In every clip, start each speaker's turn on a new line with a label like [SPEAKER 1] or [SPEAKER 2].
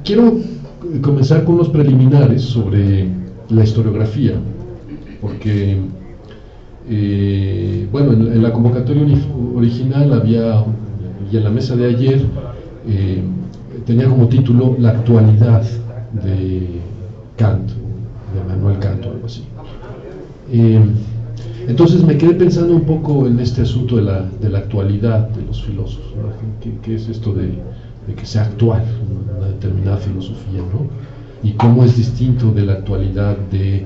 [SPEAKER 1] Quiero comenzar con unos preliminares sobre la historiografía, porque bueno, en la convocatoria original había, y en la mesa de ayer, tenía como título La actualidad de Kant, de Immanuel Kant o algo así. Entonces me quedé pensando un poco en este asunto de la actualidad de los filósofos, ¿no? ¿Qué es esto de que sea actual una determinada filosofía, ¿no? Y cómo es distinto de la actualidad de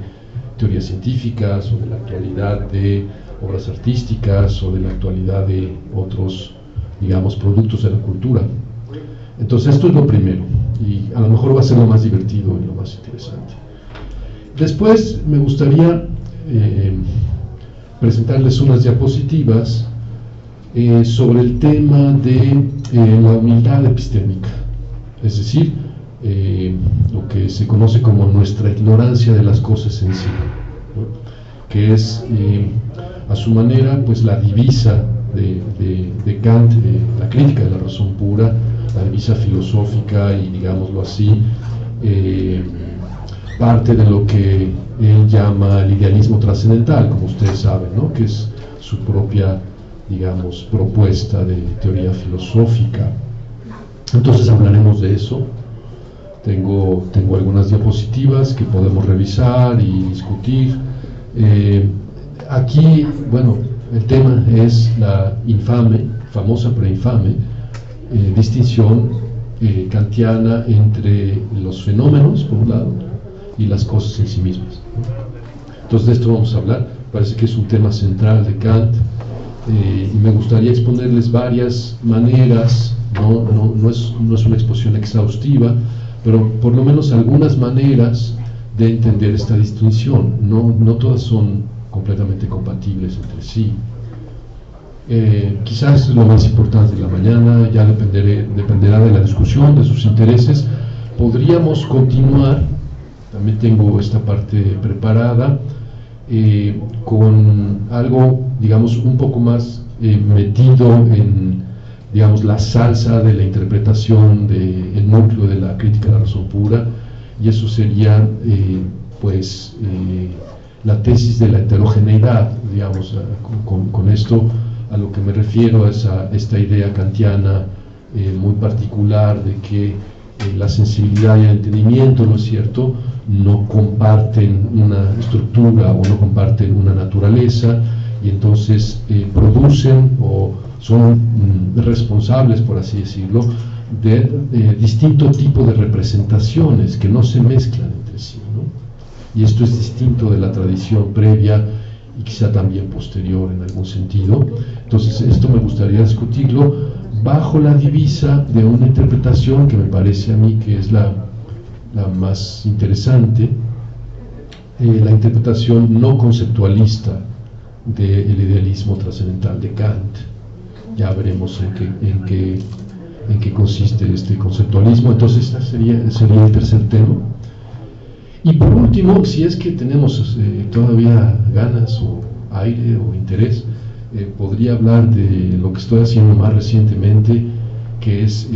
[SPEAKER 1] teorías científicas, o de la actualidad de obras artísticas, o de la actualidad de otros, digamos, productos de la cultura. Entonces esto es lo primero, y a lo mejor va a ser lo más divertido y lo más interesante. Después me gustaría presentarles unas diapositivas sobre el tema de la humildad epistémica, es decir, lo que se conoce como nuestra ignorancia de las cosas en sí, ¿no? Que es a su manera pues la divisa de Kant, la crítica de la razón pura, la divisa filosófica y, digámoslo así, parte de lo que él llama el idealismo trascendental, como ustedes saben, ¿no? Que es su propia, digamos, propuesta de teoría filosófica. Entonces hablaremos de eso. Tengo algunas diapositivas que podemos revisar y discutir. Aquí, bueno, el tema es la famosa pero infame, distinción kantiana entre los fenómenos, por un lado, y las cosas en sí mismas, ¿no? Entonces de esto vamos a hablar. Parece que es un tema central de Kant, y me gustaría exponerles varias maneras, no es una exposición exhaustiva, pero por lo menos algunas maneras de entender esta distinción. No todas son completamente compatibles entre sí. Quizás es lo más importante de la mañana, ya dependerá de la discusión, de sus intereses. Podríamos continuar, también tengo esta parte preparada, con algo, digamos, un poco más metido en, digamos, la salsa de la interpretación del núcleo de la crítica de la razón pura, y eso sería, pues, la tesis de la heterogeneidad, digamos. Con esto a lo que me refiero es a esta idea kantiana muy particular de que la sensibilidad y el entendimiento, ¿no es cierto?, no comparten una estructura o no comparten una naturaleza, y entonces producen o son responsables, por así decirlo, de distinto tipo de representaciones que no se mezclan entre sí, ¿no? Y esto es distinto de la tradición previa y quizá también posterior en algún sentido. Entonces esto me gustaría discutirlo bajo la divisa de una interpretación que me parece a mí que es la más interesante, la interpretación no conceptualista del idealismo trascendental de Kant. Ya veremos en qué consiste este conceptualismo. Entonces este sería el tercer tema. Y por último, si es que tenemos todavía ganas o aire o interés, podría hablar de lo que estoy haciendo más recientemente, que es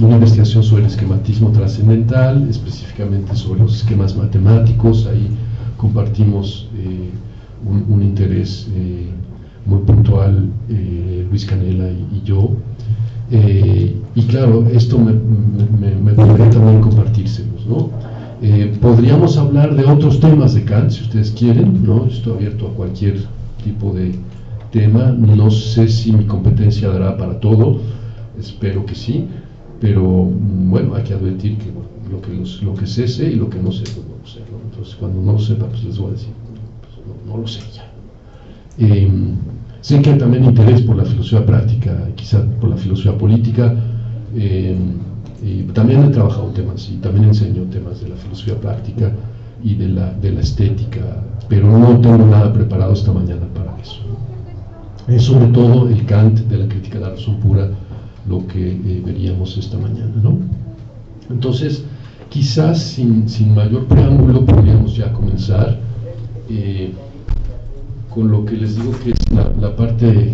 [SPEAKER 1] una investigación sobre el esquematismo trascendental, específicamente sobre los esquemas matemáticos. Ahí compartimos un interés muy puntual, Luis Canela y yo, y claro, esto me podría también compartírselos, ¿no? Podríamos hablar de otros temas de Kant, si ustedes quieren, ¿no? Estoy abierto a cualquier tipo de tema. No sé si mi competencia dará para todo, espero que sí, pero bueno, hay que advertir que lo que sé y lo que no sé, pues no lo sé, ¿no? Entonces cuando no lo sepa, pues les voy a decir, pues no lo sé ya. Sé que hay también interés por la filosofía práctica, quizá por la filosofía política. Y también he trabajado temas y también enseño temas de la filosofía práctica y de la estética, pero no tengo nada preparado esta mañana para eso. Es sobre todo el Kant de la crítica de la razón pura lo que veríamos esta mañana, ¿no? Entonces, quizás sin mayor preámbulo podríamos ya comenzar con lo que les digo que es la parte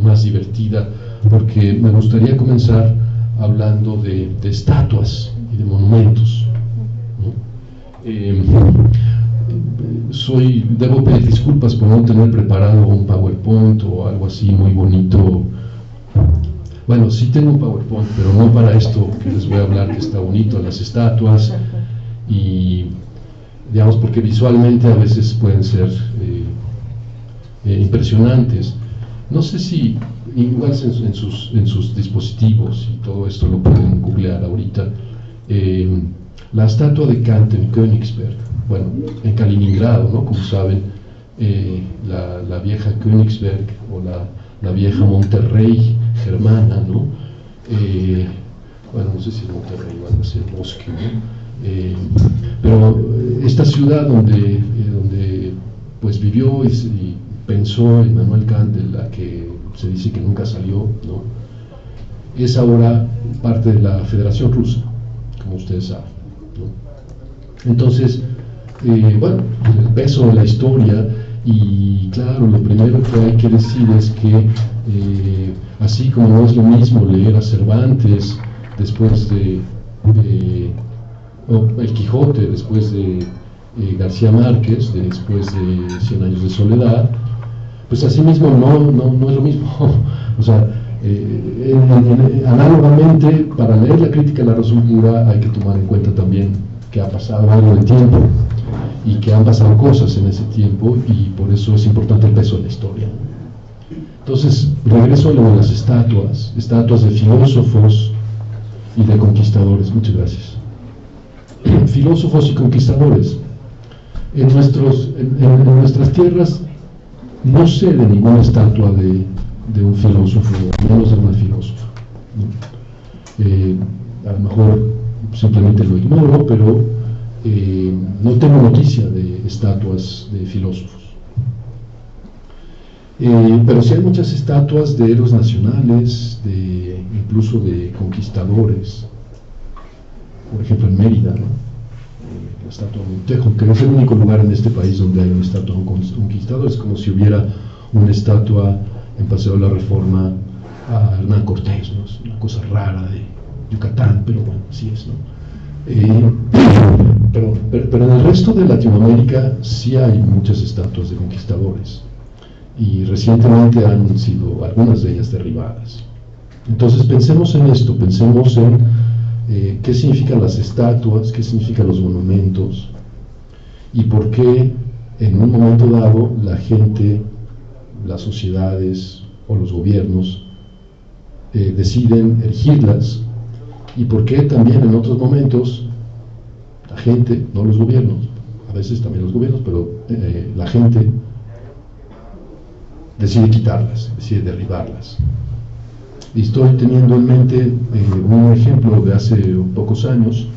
[SPEAKER 1] más divertida, porque me gustaría comenzar hablando de estatuas de monumentos, ¿no? Debo pedir disculpas por no tener preparado un PowerPoint o algo así muy bonito. Bueno, sí tengo un PowerPoint, pero no para esto que les voy a hablar, que está bonito, las estatuas, y digamos porque visualmente a veces pueden ser impresionantes. No sé si igual en sus dispositivos y todo esto lo pueden googlear ahorita. La estatua de Kant en Königsberg, bueno, en Kaliningrado, ¿no? Como saben, la vieja Königsberg o la vieja Monterrey germana, ¿no? Bueno, no sé si es Monterrey o algo así, Moscú, ¿no? Pero esta ciudad donde pues vivió y pensó Immanuel Kant, de la que se dice que nunca salió, ¿no? Es ahora parte de la Federación Rusa, como ustedes saben, ¿no? Entonces, bueno, el peso de la historia, y claro, lo primero que hay que decir es que así como no es lo mismo leer a Cervantes después de El Quijote, después de García Márquez, después de 100 años de soledad, pues así mismo no es lo mismo. O sea, análogamente, para leer la crítica de la razón pura hay que tomar en cuenta también que ha pasado algo de tiempo y que han pasado cosas en ese tiempo, y por eso es importante el peso de la historia. Entonces, regreso a lo de las estatuas de filósofos y de conquistadores. Muchas gracias. Filósofos y conquistadores. En nuestras tierras no sé de ninguna estatua de un filósofo, menos de una filósofa, ¿no? A lo mejor simplemente lo ignoro, pero no tengo noticia de estatuas de filósofos. Pero sí hay muchas estatuas de héroes nacionales, incluso de conquistadores. Por ejemplo, en Mérida, ¿no? La estatua de Montejo, que no es el único lugar en este país donde hay una estatua de un conquistador. Es como si hubiera una estatua en Paseo de la Reforma a Hernán Cortés, ¿no? Es una cosa rara de Yucatán, pero bueno, así es, ¿no? Pero en el resto de Latinoamérica sí hay muchas estatuas de conquistadores, y recientemente han sido algunas de ellas derribadas. Entonces pensemos en esto, pensemos en qué significan las estatuas, qué significan los monumentos, y por qué en un momento dado la gente, las sociedades o los gobiernos deciden erigirlas, y por qué también en otros momentos la gente, no los gobiernos, a veces también los gobiernos, pero la gente decide quitarlas, decide derribarlas. Y estoy teniendo en mente un ejemplo de hace pocos años.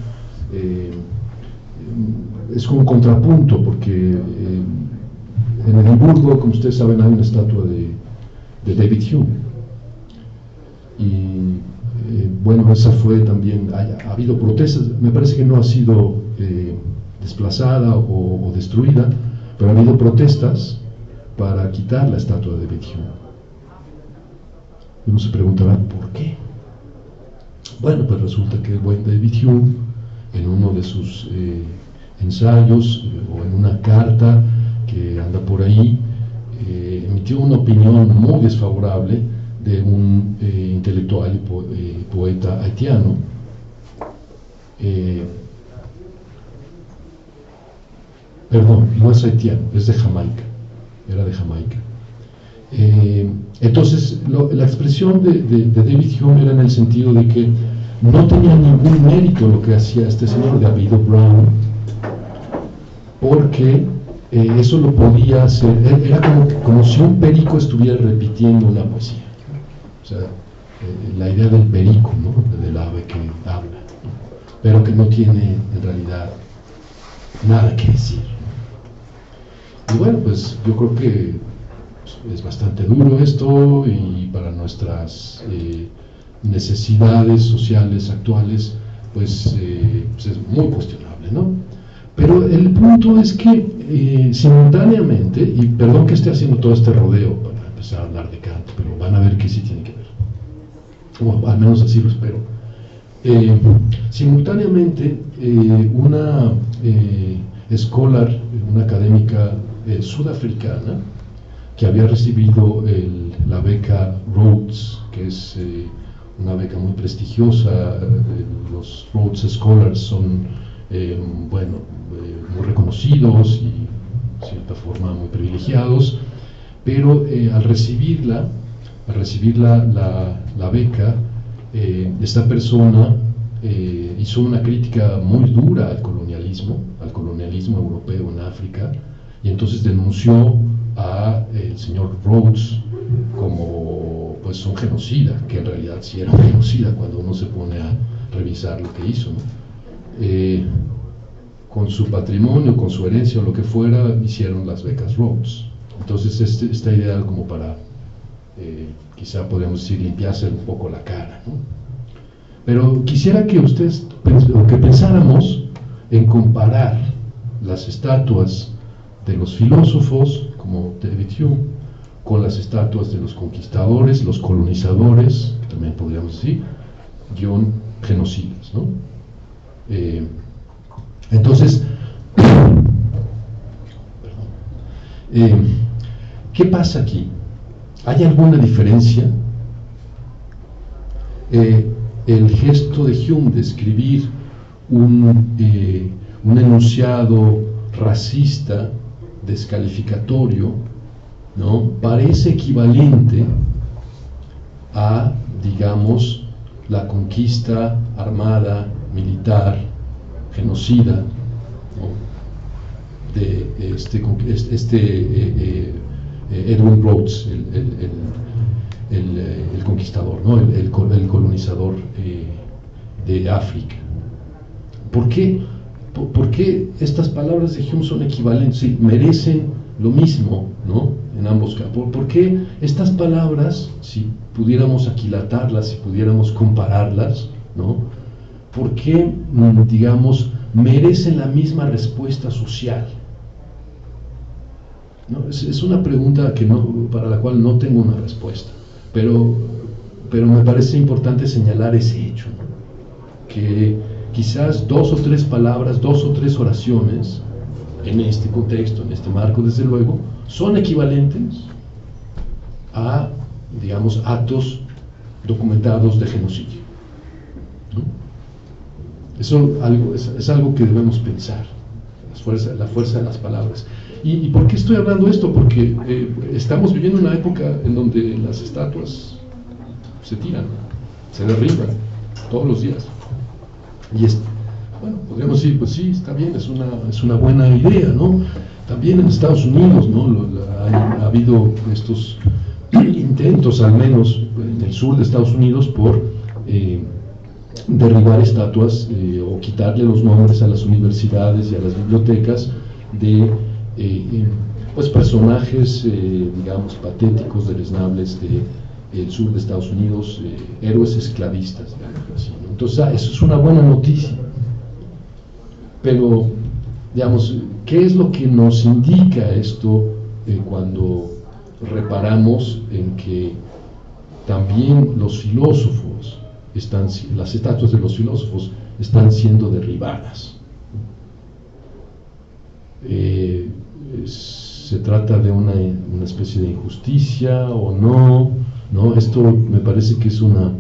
[SPEAKER 1] Es como un contrapunto, porque en Edimburgo, como ustedes saben, hay una estatua de David Hume, y bueno, esa fue también, ha habido protestas. Me parece que no ha sido desplazada o destruida, pero ha habido protestas para quitar la estatua de David Hume. Uno se preguntará ¿por qué? Bueno, pues resulta que el buen David Hume, en uno de sus ensayos o en una carta que anda por ahí, emitió una opinión muy desfavorable de un intelectual y poeta haitiano, perdón, no es haitiano, es de Jamaica, era de Jamaica. Entonces la expresión de David Hume era en el sentido de que no tenía ningún mérito lo que hacía este señor de apellido Brown, porque eso lo podía hacer, era como si un perico estuviera repitiendo una poesía. O sea, la idea del perico, ¿no? Del ave que habla, pero que no tiene en realidad nada que decir. Y bueno, pues yo creo que es bastante duro esto, y para nuestras necesidades sociales actuales, pues es muy cuestionable, ¿no? Pero el punto es que simultáneamente, y perdón que esté haciendo todo este rodeo para empezar a hablar de Kant, pero van a ver que sí tiene que ver, o al menos así lo espero. Simultáneamente, una scholar, una académica sudafricana, que había recibido la beca Rhodes, que es una beca muy prestigiosa. Los Rhodes Scholars son muy reconocidos y de cierta forma muy privilegiados, pero al recibir la beca, esta persona hizo una crítica muy dura al colonialismo europeo en África, y entonces denunció el señor Rhodes como pues un genocida, que en realidad sí era un genocida cuando uno se pone a revisar lo que hizo, ¿no? Con su patrimonio, con su herencia o lo que fuera, hicieron las becas Rhodes. Entonces esta idea como para quizá podríamos decir limpiarse un poco la cara, ¿no? Pero quisiera que ustedes que pensáramos en comparar las estatuas de los filósofos como David Hume con las estatuas de los conquistadores, los colonizadores, también podríamos decir, genocidas, ¿no? Entonces, ¿qué pasa aquí? ¿Hay alguna diferencia? El gesto de Hume de escribir un enunciado racista, descalificatorio, ¿no?, parece equivalente a, digamos, la conquista armada, militar, genocida, ¿no?, de Edwin Rhodes, el conquistador, ¿no?, el colonizador de África. ¿Por qué estas palabras de Hume son equivalentes? Sí, merecen lo mismo, ¿no?, en ambos casos. ¿Por qué estas palabras, si pudiéramos aquilatarlas, si pudiéramos compararlas, ¿no?, por qué, digamos, merecen la misma respuesta social? ¿No? Es una pregunta para la cual no tengo una respuesta, pero me parece importante señalar ese hecho, ¿no?, que quizás 2 o 3 palabras, 2 o 3 oraciones, en este contexto, en este marco, desde luego, son equivalentes a, digamos, actos documentados de genocidio, ¿no? Eso es algo que debemos pensar, la fuerza de las palabras. ¿Y por qué estoy hablando de esto? Porque estamos viviendo una época en donde las estatuas se tiran, se derriban todos los días. Y bueno, podríamos decir, pues sí, está bien, es una buena idea, ¿no? También en Estados Unidos, ¿no?, ha habido estos intentos, al menos en el sur de Estados Unidos, por derribar estatuas o quitarle los nombres a las universidades y a las bibliotecas de pues personajes, digamos, patéticos, deleznables del sur de Estados Unidos, héroes esclavistas, digamos así, ¿no? Entonces, eso es una buena noticia. Pero, digamos, ¿qué es lo que nos indica esto cuando reparamos en que también los filósofos las estatuas de los filósofos están siendo derribadas? ¿Se trata de una especie de injusticia o no? ¿No? Esto me parece que es una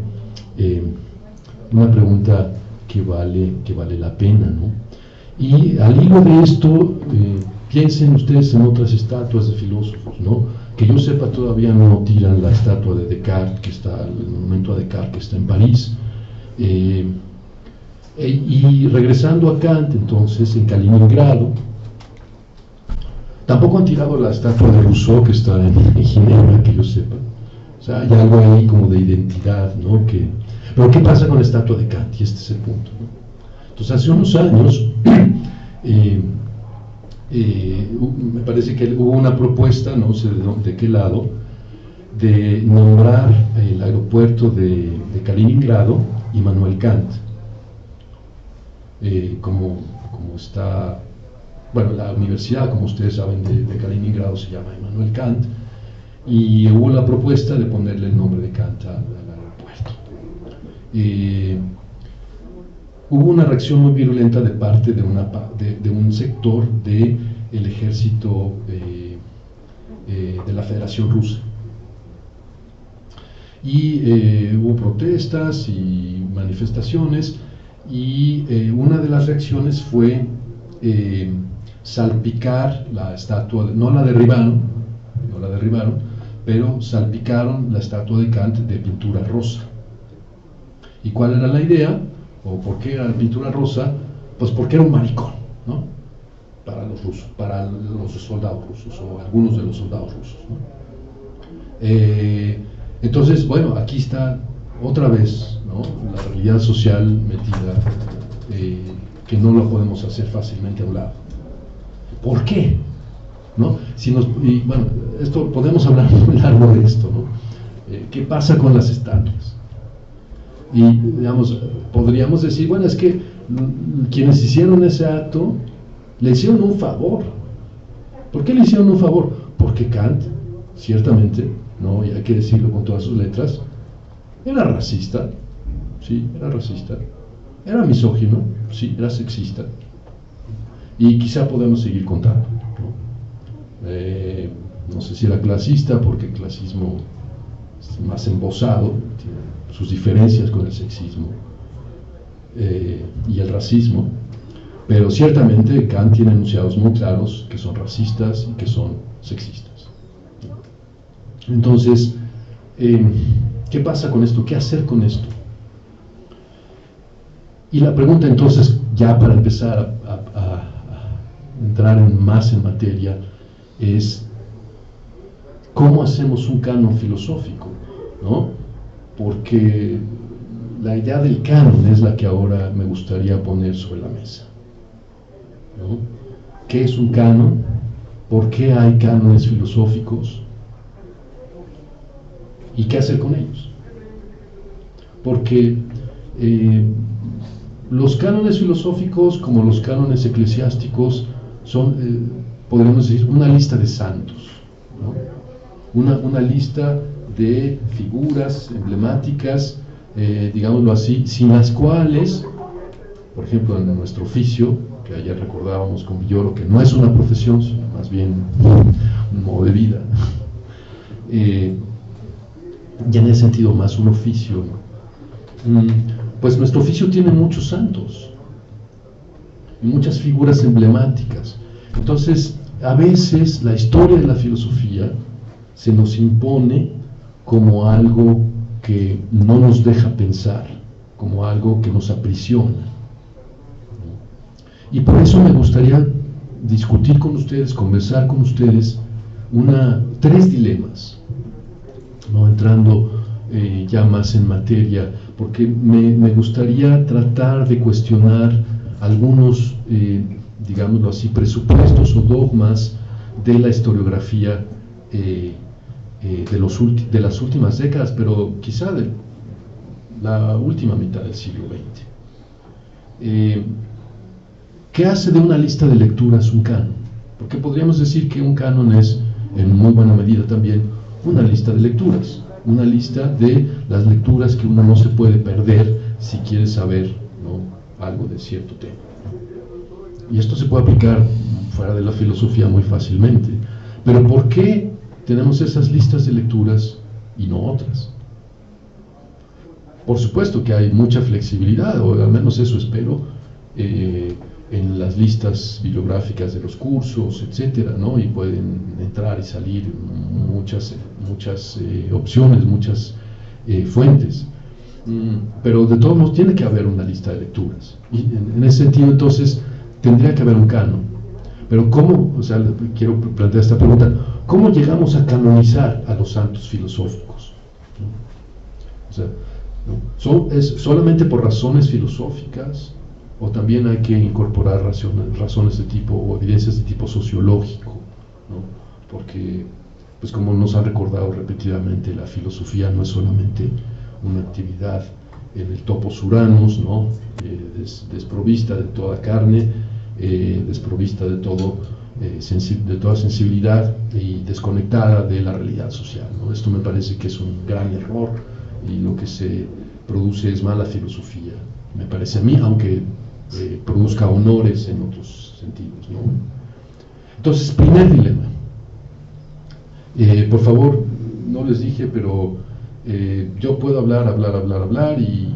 [SPEAKER 1] pregunta que vale la pena, ¿no? Y al hilo de esto, piensen ustedes en otras estatuas de filósofos, ¿no? Que yo sepa, todavía no tiran la estatua de Descartes, el monumento a Descartes, que está en París. Y regresando a Kant, entonces, en Kaliningrado, tampoco han tirado la estatua de Rousseau, que está en Ginebra, que yo sepa. O sea, hay algo ahí como de identidad, ¿no? Pero ¿qué pasa con la estatua de Kant? Y este es el punto, ¿no? Entonces, hace unos años, me parece que hubo una propuesta, no sé de qué lado, de nombrar el aeropuerto de Kaliningrado Immanuel Kant, como está, bueno, la universidad, como ustedes saben, de Kaliningrado se llama Immanuel Kant, y hubo la propuesta de ponerle el nombre de Kant al aeropuerto. hubo una reacción muy virulenta de parte de un sector del ejército de la Federación Rusa. Y hubo protestas y manifestaciones, y una de las reacciones fue salpicar la estatua, no la derribaron, pero salpicaron la estatua de Kant de pintura rosa. ¿Y cuál era la idea? ¿O por qué era pintura rosa? Pues porque era un maricón, ¿no? Para los rusos, para los soldados rusos, o algunos de los soldados rusos, ¿no? Entonces, bueno, aquí está otra vez, ¿no?, la realidad social metida, que no lo podemos hacer fácilmente a un lado. ¿Por qué? ¿No? Y bueno, esto podemos hablar muy largo de esto, ¿no? ¿Qué pasa con las estatuas? Y digamos, podríamos decir, bueno, es que quienes hicieron ese acto le hicieron un favor. ¿Por qué le hicieron un favor? Porque Kant, ciertamente, no, y hay que decirlo con todas sus letras, era racista, sí, era racista, era misógino, sí, era sexista, y quizá podemos seguir contando, ¿no? No sé si era clasista, porque el clasismo es más embosado, tiene sus diferencias con el sexismo y el racismo, pero ciertamente Kant tiene enunciados muy claros que son racistas y que son sexistas. Entonces, ¿qué pasa con esto? ¿Qué hacer con esto? Y la pregunta entonces, ya para empezar a entrar más en materia, es ¿cómo hacemos un canon filosófico? ¿No? Porque la idea del canon es la que ahora me gustaría poner sobre la mesa, ¿no? ¿Qué es un canon? ¿Por qué hay cánones filosóficos? ¿Y qué hacer con ellos? Porque los cánones filosóficos, como los cánones eclesiásticos, son, podríamos decir, una lista de santos, ¿no? Una lista de figuras emblemáticas, digámoslo así, sin las cuales, por ejemplo, en nuestro oficio, que ayer recordábamos con Villoro, que no es una profesión, sino más bien un modo de vida, ya en ese sentido más un oficio, ¿no? Pues nuestro oficio tiene muchos santos y muchas figuras emblemáticas. Entonces, a veces la historia de la filosofía se nos impone como algo que no nos deja pensar, como algo que nos aprisiona. Y por eso me gustaría discutir con ustedes, conversar con ustedes, tres dilemas, ¿no? Entrando ya más en materia, porque me gustaría tratar de cuestionar algunos, digámoslo así, presupuestos o dogmas de la historiografía de las últimas décadas, pero quizá de la última mitad del siglo XX. ¿Qué hace de una lista de lecturas un canon? Porque podríamos decir que un canon es, en muy buena medida también, una lista de lecturas, una lista de las lecturas que uno no se puede perder si quiere saber, ¿no?, algo de cierto tema. Y esto se puede aplicar fuera de la filosofía muy fácilmente. Pero ¿por qué tenemos esas listas de lecturas y no otras? Por supuesto que hay mucha flexibilidad, o al menos eso espero, en las listas bibliográficas de los cursos, etcétera, ¿no? Y pueden entrar y salir muchas opciones, muchas fuentes. Pero de todos modos tiene que haber una lista de lecturas. Y en ese sentido, entonces, tendría que haber un canon. Pero ¿cómo? O sea, quiero plantear esta pregunta: ¿cómo llegamos a canonizar a los santos filosóficos? ¿No? O sea, ¿no? ¿Es solamente por razones filosóficas? ¿O también hay que incorporar razones de tipo, o evidencias de tipo sociológico, ¿no? Porque, pues como nos han recordado repetidamente, la filosofía no es solamente una actividad en el topos uranus, ¿no? Desprovista de toda carne, desprovista de toda sensibilidad y desconectada de la realidad social, ¿no? Esto me parece que es un gran error, y lo que se produce es mala filosofía, me parece a mí, aunque produzca honores en otros sentidos, ¿no? Entonces, primer dilema. Por favor, no les dije, pero yo puedo hablar y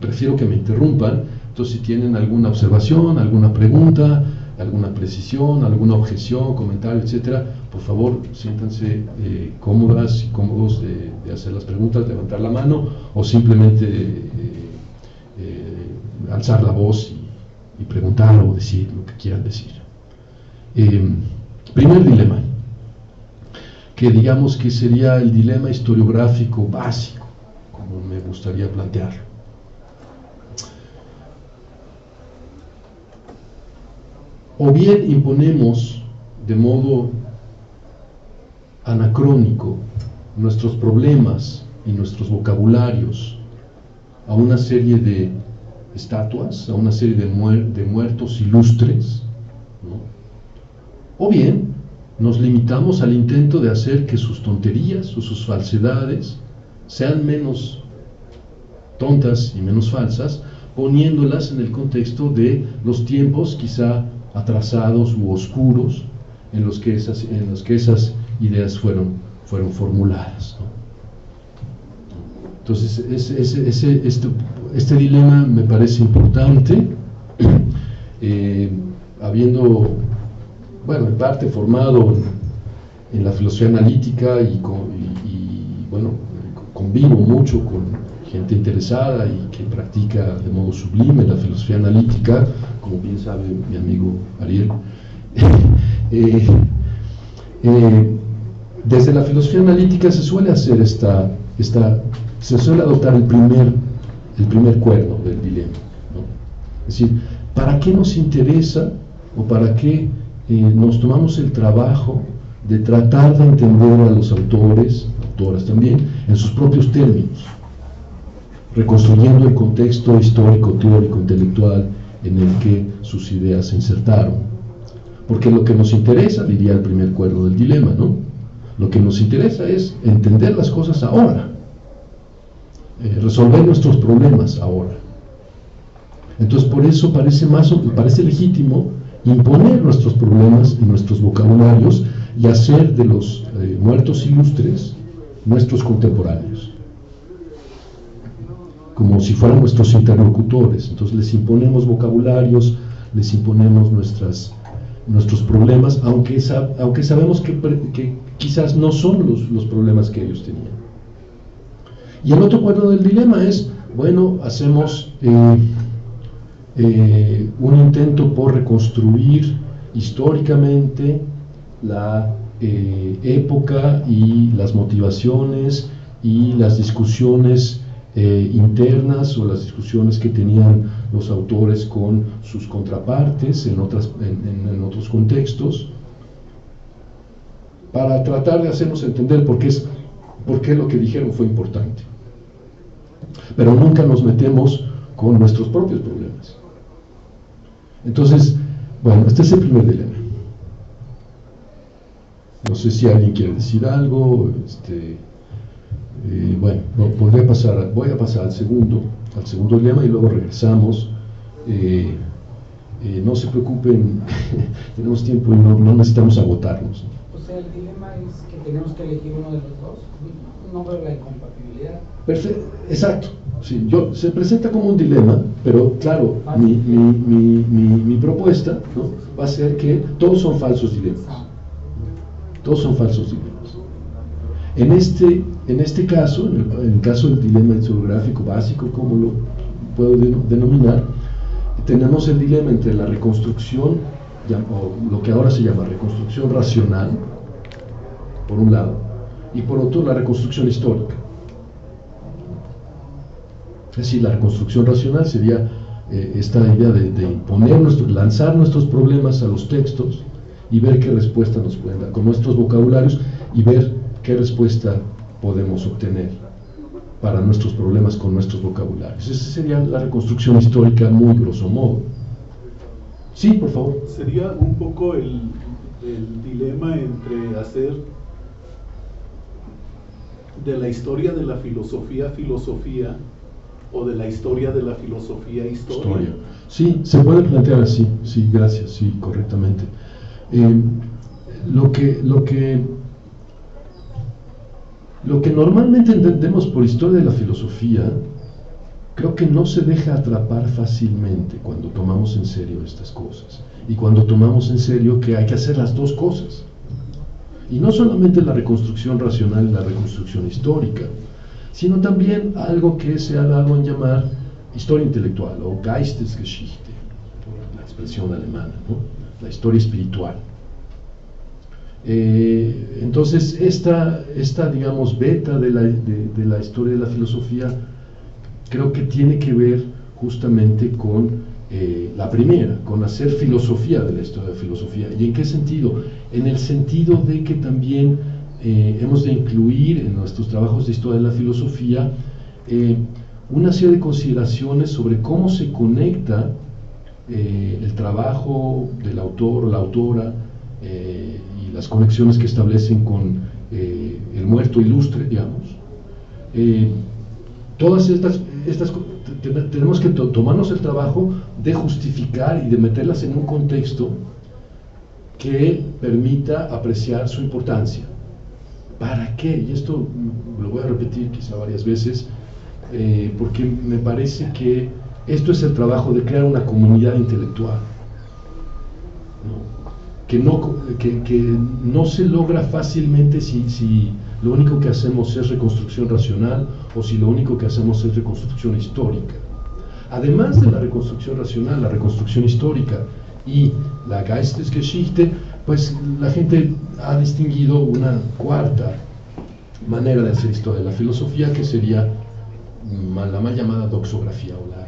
[SPEAKER 1] prefiero que me interrumpan. Entonces, si tienen alguna observación, alguna pregunta, alguna precisión, alguna objeción, comentario, etcétera, por favor, siéntanse cómodas y cómodos de hacer las preguntas, levantar la mano o simplemente alzar la voz y preguntar o decir lo que quieran decir. Primer dilema, que digamos que sería el dilema historiográfico básico, como me gustaría plantearlo. O bien imponemos de modo anacrónico nuestros problemas y nuestros vocabularios a una serie de estatuas, a una serie de muertos ilustres, ¿no? O bien nos limitamos al intento de hacer que sus tonterías o sus falsedades sean menos tontas y menos falsas, poniéndolas en el contexto de los tiempos quizá atrasados u oscuros en los que esas ideas fueron formuladas, ¿no? Entonces, este dilema me parece importante, habiendo, bueno, en parte formado en la filosofía analítica y bueno, convivo mucho con gente interesada y que practica de modo sublime la filosofía analítica, como bien sabe mi amigo Ariel. Desde la filosofía analítica se suele hacer se suele adoptar el primer cuerno del dilema, ¿no? Es decir, ¿para qué nos interesa o para qué nos tomamos el trabajo de tratar de entender a los autores, autoras también, en sus propios términos, reconstruyendo el contexto histórico, teórico, intelectual en el que sus ideas se insertaron? Porque lo que nos interesa, diría el primer cuerno del dilema, ¿no? Lo que nos interesa es entender las cosas ahora, resolver nuestros problemas ahora. Entonces, por eso parece legítimo imponer nuestros problemas y nuestros vocabularios y hacer de los muertos ilustres nuestros contemporáneos, como si fueran nuestros interlocutores. Entonces les imponemos vocabularios, les imponemos nuestros problemas, aunque sabemos que quizás no son los problemas que ellos tenían. Y el otro cuerno del dilema es, bueno, hacemos un intento por reconstruir históricamente la época y las motivaciones y las discusiones internas o las discusiones que tenían los autores con sus contrapartes en otros contextos, para tratar de hacernos entender por qué lo que dijeron fue importante. Pero nunca nos metemos con nuestros propios problemas. Entonces, bueno, este es el primer dilema. No sé si alguien quiere decir algo. Bueno, voy a pasar al segundo dilema y luego regresamos. No se preocupen, tenemos tiempo y no necesitamos agotarnos.
[SPEAKER 2] O sea, el dilema es que tenemos que elegir uno de los dos. No veo la incompatibilidad.
[SPEAKER 1] Perfecto, exacto. Sí, se presenta como un dilema, pero claro, mi propuesta, ¿no?, va a ser que todos son falsos dilemas. Todos son falsos dilemas. En este caso, en el caso del dilema historiográfico básico, como lo puedo denominar, tenemos el dilema entre la reconstrucción, o lo que ahora se llama reconstrucción racional, por un lado, y por otro la reconstrucción histórica. Es decir, la reconstrucción racional sería esta idea de lanzar nuestros problemas a los textos y ver qué respuesta nos pueden dar con nuestros vocabularios y ver qué respuesta podemos obtener para nuestros problemas con nuestros vocabularios. Esa sería la reconstrucción histórica muy grosso modo. Sí, por favor.
[SPEAKER 3] Sería un poco el dilema entre hacer de la historia de la filosofía o de la historia de la filosofía historia.
[SPEAKER 1] Sí, se puede plantear así, sí, gracias, sí, correctamente. Lo que normalmente entendemos por historia de la filosofía, creo que no se deja atrapar fácilmente cuando tomamos en serio estas cosas, y cuando tomamos en serio que hay que hacer las dos cosas, y no solamente la reconstrucción racional y la reconstrucción histórica, sino también algo que se ha dado en llamar historia intelectual o Geistesgeschichte, por la expresión alemana, ¿no? La historia espiritual. Entonces esta digamos beta de la historia de la filosofía creo que tiene que ver justamente con la primera, con hacer filosofía de la historia de la filosofía. ¿Y en qué sentido? En el sentido de que también hemos de incluir en nuestros trabajos de historia de la filosofía una serie de consideraciones sobre cómo se conecta el trabajo del autor o la autora y las conexiones que establecen con el muerto ilustre, digamos. Todas estas tenemos que tomarnos el trabajo de justificar y de meterlas en un contexto que permita apreciar su importancia. ¿Para qué? Y esto lo voy a repetir quizá varias veces, porque me parece que esto es el trabajo de crear una comunidad intelectual, ¿no? Que no se logra fácilmente si lo único que hacemos es reconstrucción racional o si lo único que hacemos es reconstrucción histórica. Además de la reconstrucción racional, la reconstrucción histórica y la Geistesgeschichte, pues la gente ha distinguido una cuarta manera de hacer historia de la filosofía, que sería la mal llamada doxografía o la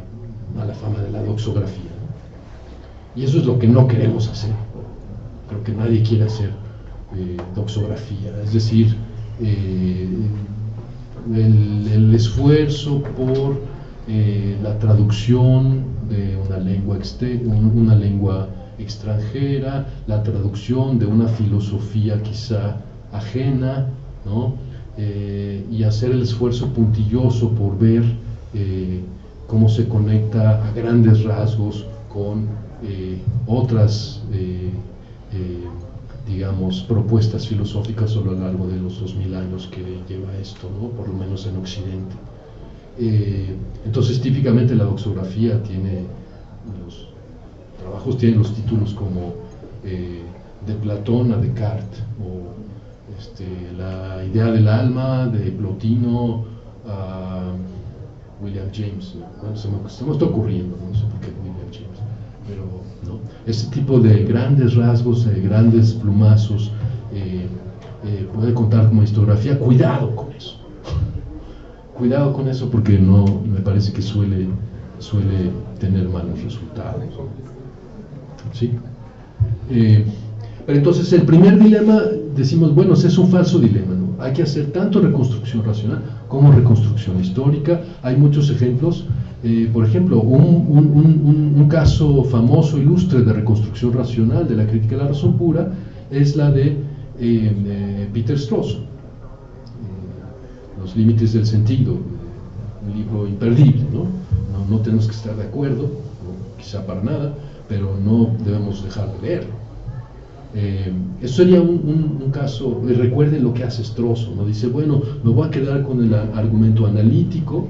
[SPEAKER 1] mala fama de la doxografía, ¿no? Y eso es lo que no queremos hacer. Creo que nadie quiere hacer doxografía, es decir, el esfuerzo por la traducción de una lengua extranjera, la traducción de una filosofía quizá ajena, ¿no? Y hacer el esfuerzo puntilloso por ver cómo se conecta a grandes rasgos con otras digamos, propuestas filosóficas a lo largo de los 2000 años que lleva esto, ¿no? Por lo menos en Occidente. Entonces, típicamente la doxografía los trabajos tienen los títulos como de Platón a Descartes, o la idea del alma de Plotino a William James, ¿no? Bueno, se me está ocurriendo, no sé por qué William James, pero ¿no? Ese tipo de grandes rasgos, grandes plumazos, puede contar como historiografía. Cuidado con eso. Cuidado con eso, porque no me parece que suele tener malos resultados. ¿Sí? Pero entonces el primer dilema, decimos, bueno, es un falso dilema, ¿no? Hay que hacer tanto reconstrucción racional como reconstrucción histórica. Hay muchos ejemplos. Por ejemplo, un caso famoso, ilustre de reconstrucción racional de la crítica de la razón pura es la de Peter Strawson, Los límites del sentido, un libro imperdible, ¿no? No tenemos que estar de acuerdo, ¿no? Quizá para nada, pero no debemos dejar de leerlo. Eso sería un caso. Recuerden lo que hace Strawson, ¿no? Dice, bueno, me voy a quedar con el argumento analítico,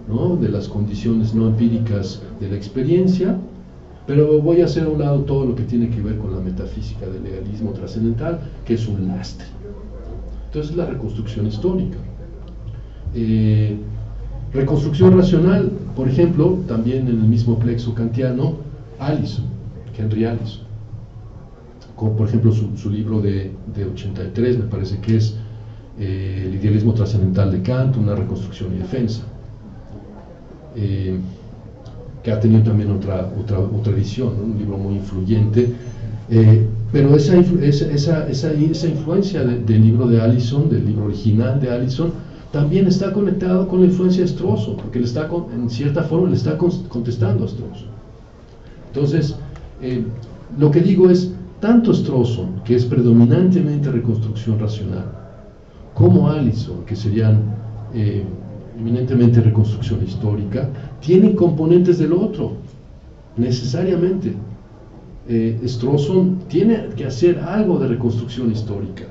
[SPEAKER 1] ¿no? De las condiciones no empíricas de la experiencia, pero voy a hacer a un lado todo lo que tiene que ver con la metafísica del legalismo trascendental, que es un lastre. Entonces, la reconstrucción histórica. Reconstrucción racional, por ejemplo, también en el mismo plexo kantiano, Henry Allison, como por ejemplo su libro de 83, me parece que es El idealismo trascendental de Kant, una reconstrucción y defensa, que ha tenido también otra edición, ¿no? Un libro muy influyente, pero esa influencia del libro de Allison, del libro original de Allison, también está conectado con la influencia de Strawson, porque en cierta forma le está contestando a Strawson. Entonces, lo que digo es, tanto Strawson, que es predominantemente reconstrucción racional, como Allison, que serían eminentemente reconstrucción histórica, tienen componentes del otro, necesariamente. Strawson tiene que hacer algo de reconstrucción histórica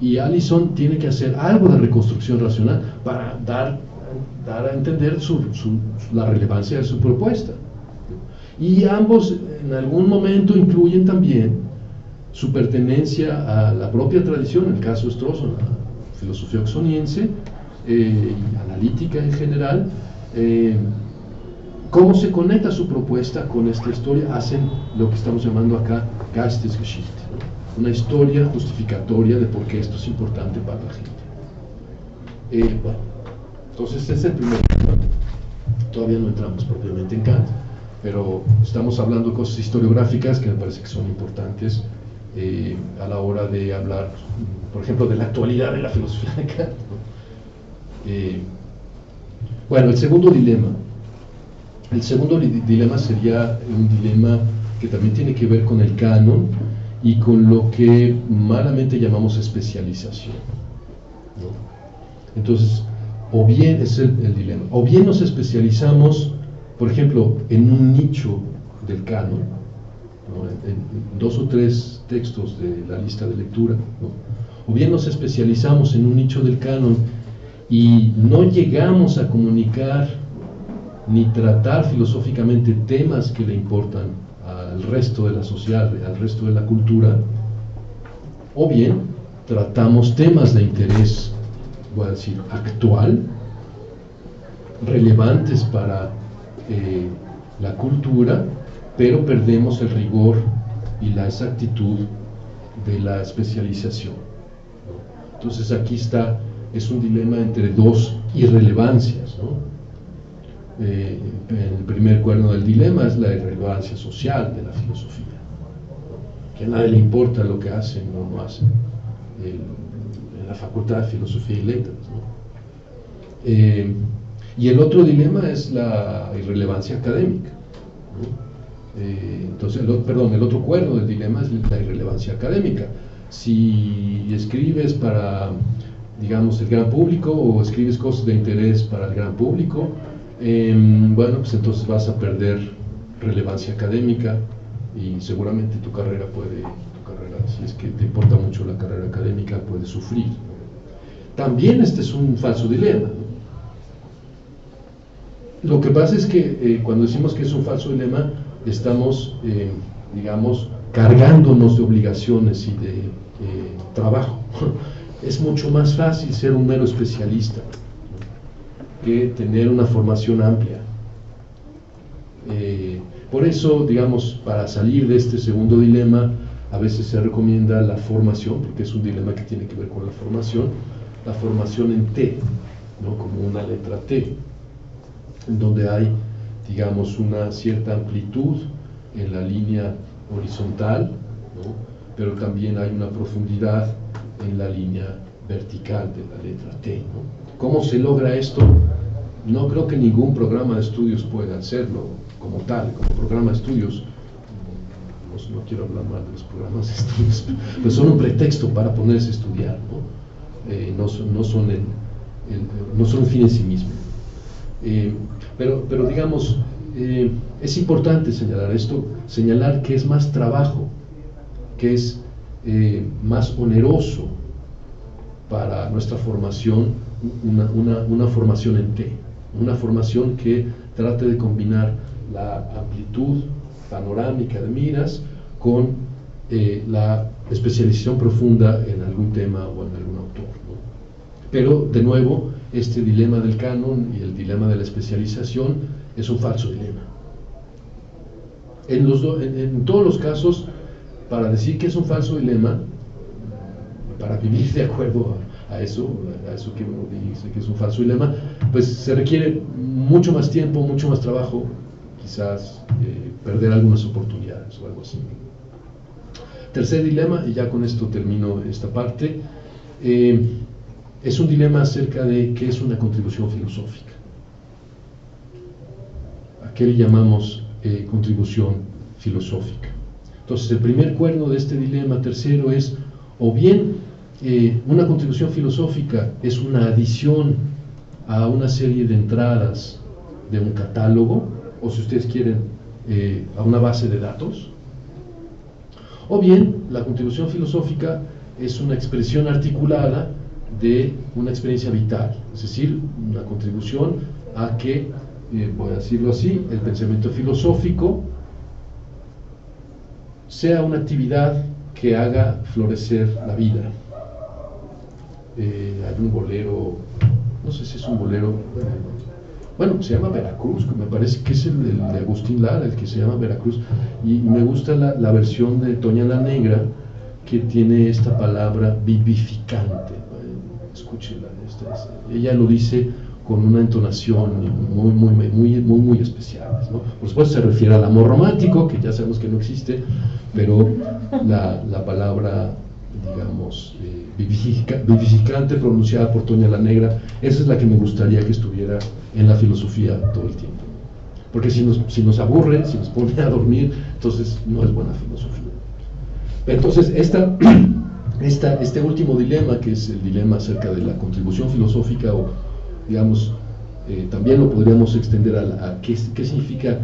[SPEAKER 1] y Allison tiene que hacer algo de reconstrucción racional para dar a entender la relevancia de su propuesta. Y ambos en algún momento incluyen también su pertenencia a la propia tradición, en el caso de Strawson, a filosofía oxoniense, analítica en general. ¿Cómo se conecta su propuesta con esta historia? Hacen lo que estamos llamando acá Geistesgeschichte, ¿no? Una historia justificatoria de por qué esto es importante para la gente. Bueno, entonces este es el primer tema. Todavía no entramos propiamente en Kant, pero estamos hablando de cosas historiográficas que me parece que son importantes a la hora de hablar, por ejemplo, de la actualidad de la filosofía de Kant, ¿no? Bueno, el segundo dilema. El segundo dilema sería un dilema que también tiene que ver con el canon y con lo que malamente llamamos especialización, ¿no? Entonces, o bien es el dilema, o bien nos especializamos, por ejemplo, en un nicho del canon, ¿no? En 2 o 3 textos de la lista de lectura, ¿no? O bien nos especializamos en un nicho del canon y no llegamos a comunicar ni tratar filosóficamente temas que le importan al resto de la sociedad, al resto de la cultura, o bien tratamos temas de interés, voy a decir, actual, relevantes para la cultura, pero perdemos el rigor y la exactitud de la especialización, ¿no? Entonces aquí es un dilema entre dos irrelevancias, ¿no? El primer cuerno del dilema es la irrelevancia social de la filosofía, ¿no? Que a nadie le importa lo que hacen o no hacen en la Facultad de Filosofía y Letras, ¿no? Y el otro dilema es la irrelevancia académica, ¿no? Entonces, el otro cuerno del dilema es la irrelevancia académica. Si escribes para, digamos, el gran público o escribes cosas de interés para el gran público, bueno, pues entonces vas a perder relevancia académica y seguramente tu carrera, si es que te importa mucho la carrera académica, puede sufrir. También este es un falso dilema, ¿no? Lo que pasa es que cuando decimos que es un falso dilema, estamos, digamos, cargándonos de obligaciones y de trabajo. Es mucho más fácil ser un mero especialista que tener una formación amplia. Por eso, digamos, para salir de este segundo dilema, a veces se recomienda la formación, porque es un dilema que tiene que ver con la formación en T, ¿no? Como una letra T, en donde hay, digamos, una cierta amplitud en la línea horizontal, ¿no? Pero también hay una profundidad en la línea vertical de la letra T, ¿no? ¿Cómo se logra esto? No creo que ningún programa de estudios pueda hacerlo como tal, como programa de estudios. No quiero hablar mal de los programas de estudios, pero son un pretexto para ponerse a estudiar, ¿no? No son un fin en sí mismo. Pero digamos, es importante señalar esto, señalar que es más trabajo, que es más oneroso para nuestra formación, una formación en T, una formación que trate de combinar la amplitud panorámica de miras con la especialización profunda en algún tema o en algún autor, ¿no? Pero, de nuevo, este dilema del canon y el dilema de la especialización es un falso dilema. En todos los casos, para decir que es un falso dilema, para vivir de acuerdo a eso que uno dice que es un falso dilema, pues se requiere mucho más tiempo, mucho más trabajo, quizás perder algunas oportunidades o algo así. Tercer dilema, y ya con esto termino esta parte, es un dilema acerca de qué es una contribución filosófica. ¿A qué le llamamos contribución filosófica? Entonces, el primer cuerno de este dilema tercero es, o bien una contribución filosófica es una adición a una serie de entradas de un catálogo, o si ustedes quieren, a una base de datos, o bien la contribución filosófica es una expresión articulada de una experiencia vital, es decir, una contribución a que, voy a decirlo así, el pensamiento filosófico sea una actividad que haga florecer la vida. Hay un bolero, no sé si es un bolero, bueno, se llama Veracruz, que me parece que es el de Agustín Lara, el que se llama Veracruz, y me gusta la versión de Toña la Negra, que tiene esta palabra vivificante. Escúchenla, ella lo dice con una entonación muy especial, ¿no? Por supuesto se refiere al amor romántico, que ya sabemos que no existe, pero la palabra, digamos, vivificante pronunciada por Toña la Negra, esa es la que me gustaría que estuviera en la filosofía todo el tiempo, porque si nos aburre, si nos pone a dormir, entonces no es buena filosofía. Entonces este último dilema, que es el dilema acerca de la contribución filosófica, o digamos, también lo podríamos extender a qué significa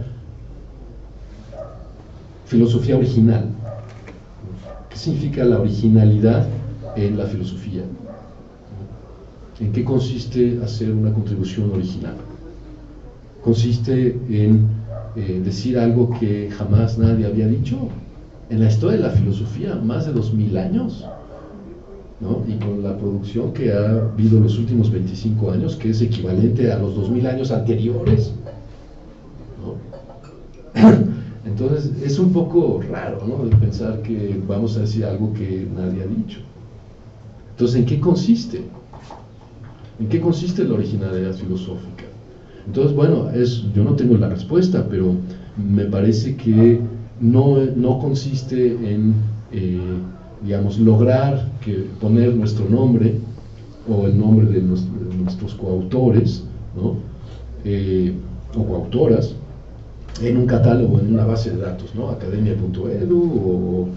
[SPEAKER 1] filosofía original. ¿Qué significa la originalidad en la filosofía? ¿En qué consiste hacer una contribución original? Consiste en decir algo que jamás nadie había dicho en la historia de la filosofía, más de 2000 años, ¿no? Y con la producción que ha habido en los últimos 25 años, que es equivalente a los 2000 años anteriores, ¿no? Entonces es un poco raro, ¿no?, de pensar que vamos a decir algo que nadie ha dicho. Entonces, ¿en qué consiste? ¿En qué consiste la originalidad filosófica? Entonces, bueno, yo no tengo la respuesta, pero me parece que no consiste en, digamos, lograr poner nuestro nombre o el nombre de nuestros coautores, ¿no?, o coautoras, en un catálogo, en una base de datos, ¿no?, academia.edu o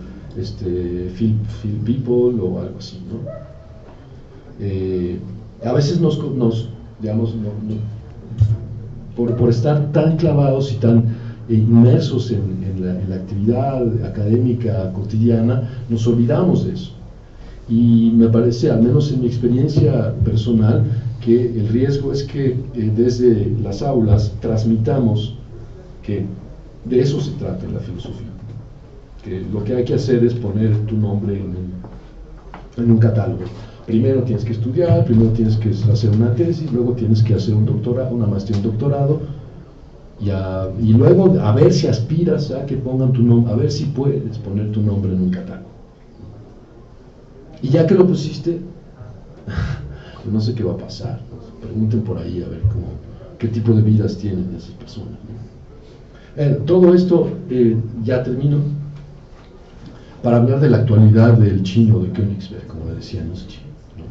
[SPEAKER 1] Phil People o algo así, ¿no? A veces digamos, por estar tan clavados y tan inmersos en la actividad académica cotidiana, nos olvidamos de eso. Y me parece, al menos en mi experiencia personal, que el riesgo es que desde las aulas transmitamos que de eso se trata en la filosofía, que lo que hay que hacer es poner tu nombre en un catálogo. Primero tienes que estudiar, primero tienes que hacer una tesis, luego tienes que hacer un doctorado, una maestría, un doctorado, y luego a ver si aspiras a que pongan tu nombre, a ver si puedes poner tu nombre en un catálogo. Y ya que lo pusiste, pues no sé qué va a pasar. Pregunten por ahí a ver qué tipo de vidas tienen esas personas, ¿no? Todo esto, ya termino, para hablar de la actualidad del chino de Königsberg, como le decían los chinos, ¿no?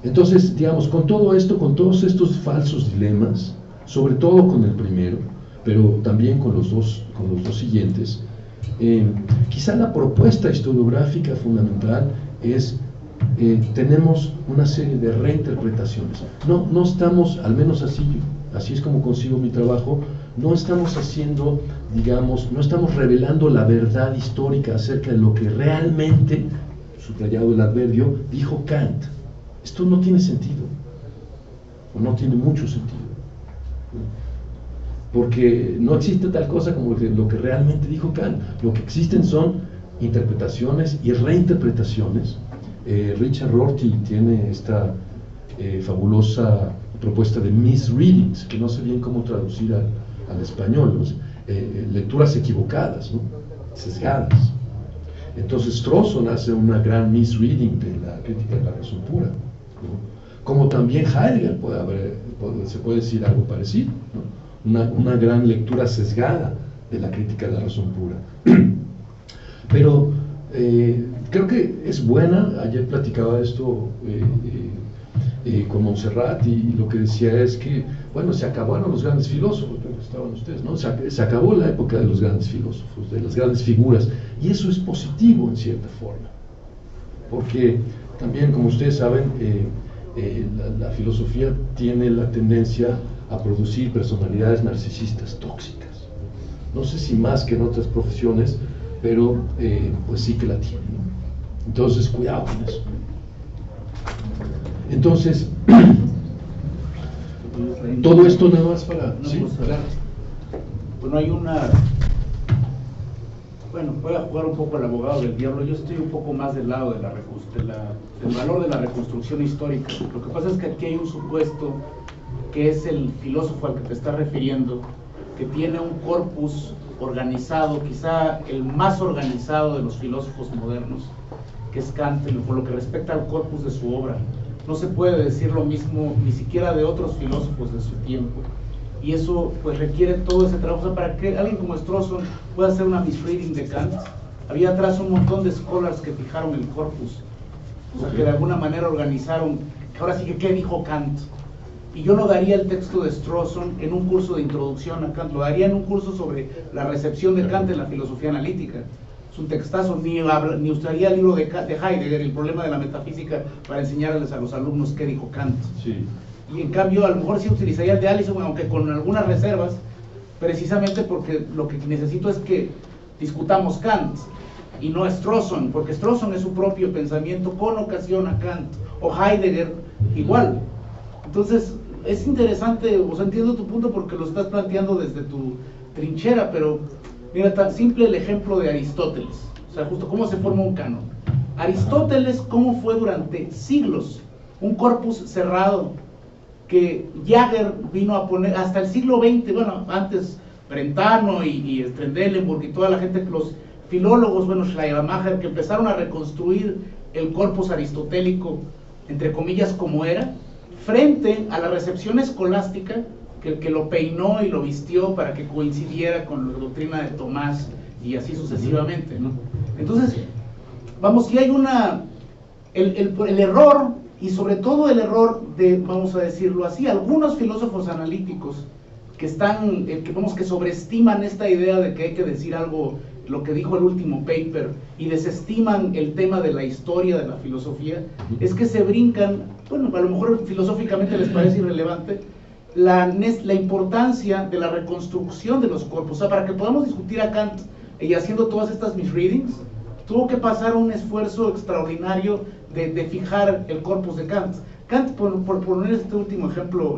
[SPEAKER 1] Entonces, digamos, con todo esto, con todos estos falsos dilemas, sobre todo con el primero, pero también con los dos siguientes, quizá la propuesta historiográfica fundamental es, tenemos una serie de reinterpretaciones. No estamos, al menos así es como consigo mi trabajo, no estamos haciendo, digamos, no estamos revelando la verdad histórica acerca de lo que realmente, subrayado el adverbio, dijo Kant. Esto no tiene sentido, o no tiene mucho sentido, porque no existe tal cosa como lo que realmente dijo Kant. Lo que existen son interpretaciones y reinterpretaciones. Richard Rorty tiene esta fabulosa propuesta de misreadings, que no sé bien cómo traducir al español, ¿no? Lecturas equivocadas, ¿no?, sesgadas. Entonces Strawson hace una gran misreading de la crítica de la razón pura, ¿no? Como también Heidegger se puede decir algo parecido, ¿no? Una gran lectura sesgada de la crítica de la razón pura. Pero creo que es buena. Ayer platicaba esto con Montserrat, y lo que decía es que, bueno, se acabaron los grandes filósofos, estaban ustedes, ¿no? Se acabó la época de los grandes filósofos, de las grandes figuras, y eso es positivo en cierta forma, porque también, como ustedes saben, la filosofía tiene la tendencia a producir personalidades narcisistas tóxicas. No sé si más que en otras profesiones, pero pues sí que la tiene, ¿no? Entonces, cuidado con eso. Entonces, todo esto nada más para...
[SPEAKER 4] No,
[SPEAKER 1] sí,
[SPEAKER 4] pues,
[SPEAKER 1] claro.
[SPEAKER 4] Bueno, hay una... Bueno, voy a jugar un poco al abogado del diablo. Yo estoy un poco más del lado del valor de la reconstrucción histórica. Lo que pasa es que aquí hay un supuesto que es el filósofo al que te estás refiriendo, que tiene un corpus organizado, quizá el más organizado de los filósofos modernos, que es Kant, por lo que respecta al corpus de su obra. No se puede decir lo mismo ni siquiera de otros filósofos de su tiempo, y eso pues requiere todo ese trabajo. O sea, para que alguien como Strawson pueda hacer una misreading de Kant, había atrás un montón de scholars que fijaron el corpus, o sea, que de alguna manera organizaron, ahora sí que qué dijo Kant. Y yo no daría el texto de Strawson en un curso de introducción a Kant, lo daría en un curso sobre la recepción de Kant en la filosofía analítica. Es un textazo. Ni usaría el libro de Heidegger, el problema de la metafísica, para enseñarles a los alumnos qué dijo Kant.
[SPEAKER 1] Sí.
[SPEAKER 4] Y en cambio, a lo mejor sí utilizaría el de Allison, aunque con algunas reservas, precisamente porque lo que necesito es que discutamos Kant y no Strawson, porque Strawson es su propio pensamiento con ocasión a Kant, o Heidegger igual. Entonces, es interesante, o sea, entiendo tu punto porque lo estás planteando desde tu trinchera, pero mira, tan simple el ejemplo de Aristóteles, o sea, justo cómo se forma un canon. Aristóteles, cómo fue durante siglos un corpus cerrado que Jaeger vino a poner hasta el siglo XX, bueno, antes Brentano y Trendelenburg y toda la gente, los filólogos, bueno, Schleiermacher, que empezaron a reconstruir el corpus aristotélico, entre comillas, como era, frente a la recepción escolástica que lo peinó y lo vistió para que coincidiera con la doctrina de Tomás y así sucesivamente, ¿no? Entonces, vamos, si hay el error, y sobre todo el error de, vamos a decirlo así, algunos filósofos analíticos que están, que sobreestiman esta idea de que hay que decir algo, lo que dijo el último paper, y desestiman el tema de la historia de la filosofía, es que se brincan, bueno, a lo mejor filosóficamente les parece irrelevante, la importancia de la reconstrucción de los corpus. O sea, para que podamos discutir a Kant y haciendo todas estas misreadings, tuvo que pasar un esfuerzo extraordinario de fijar el corpus de Kant. Kant, por poner este último ejemplo,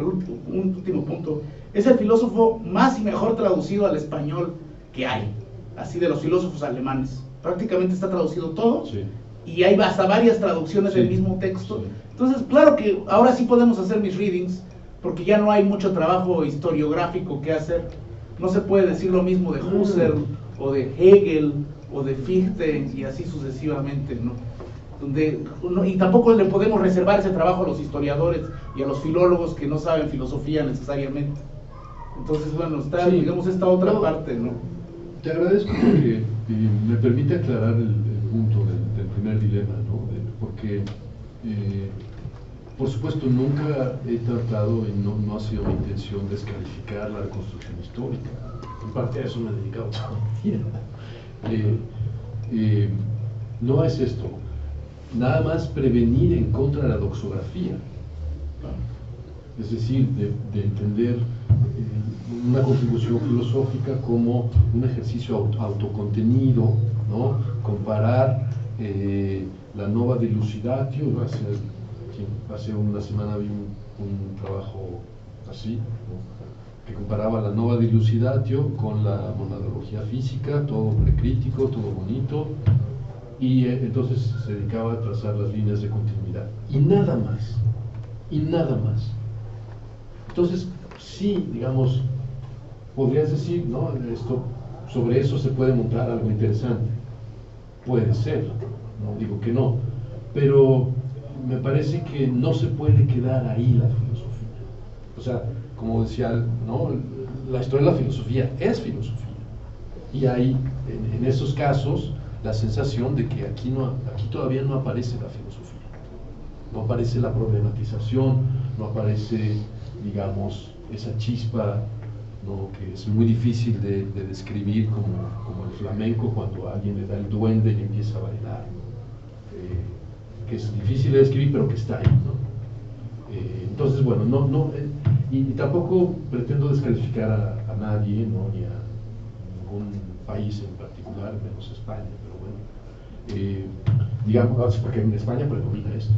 [SPEAKER 4] un último punto, es el filósofo más y mejor traducido al español que hay, así de los filósofos alemanes. Prácticamente está traducido todo, sí. Y hay hasta varias traducciones, sí, del mismo texto. Sí. Entonces, claro que ahora sí podemos hacer misreadings, porque ya no hay mucho trabajo historiográfico que hacer. No se puede decir lo mismo de Husserl, o de Hegel, o de Fichte, y así sucesivamente, ¿no? Y tampoco le podemos reservar ese trabajo a los historiadores y a los filólogos que no saben filosofía necesariamente. Entonces, bueno, está, sí, digamos, esta otra parte, ¿no?
[SPEAKER 1] Te agradezco porque me permite aclarar el punto del primer dilema, ¿no? Porque, por supuesto, nunca he tratado, y no ha sido mi intención, descalificar la reconstrucción histórica. En parte a eso me he dedicado toda mi vida. No es esto. Nada más prevenir en contra de la doxografía, ¿no? Es decir, de entender una contribución filosófica como un ejercicio autocontenido, ¿no? Comparar la Nova Dilucidatio, hace una semana vi un trabajo así, ¿no? Que comparaba la Nova Dilucidatio con la monadología física, todo precrítico, todo bonito, y entonces se dedicaba a trazar las líneas de continuidad, y nada más, y nada más. Entonces, sí, digamos, podrías decir, ¿no? Sobre eso se puede montar algo interesante, puede ser, no digo que no, pero me parece que no se puede quedar ahí la filosofía. O sea, como decía, ¿no? La historia de la filosofía es filosofía, y hay en esos casos la sensación de que aquí todavía no aparece la filosofía, no aparece la problematización, no aparece, digamos, esa chispa, ¿no? Que es muy difícil de describir como el flamenco cuando alguien le da el duende y empieza a bailar, que es difícil de describir pero que está ahí, ¿no? Entonces, bueno, y tampoco pretendo descalificar a nadie, ¿no? Ni a ningún país en particular, menos España, pero bueno, digamos, porque en España predomina esto.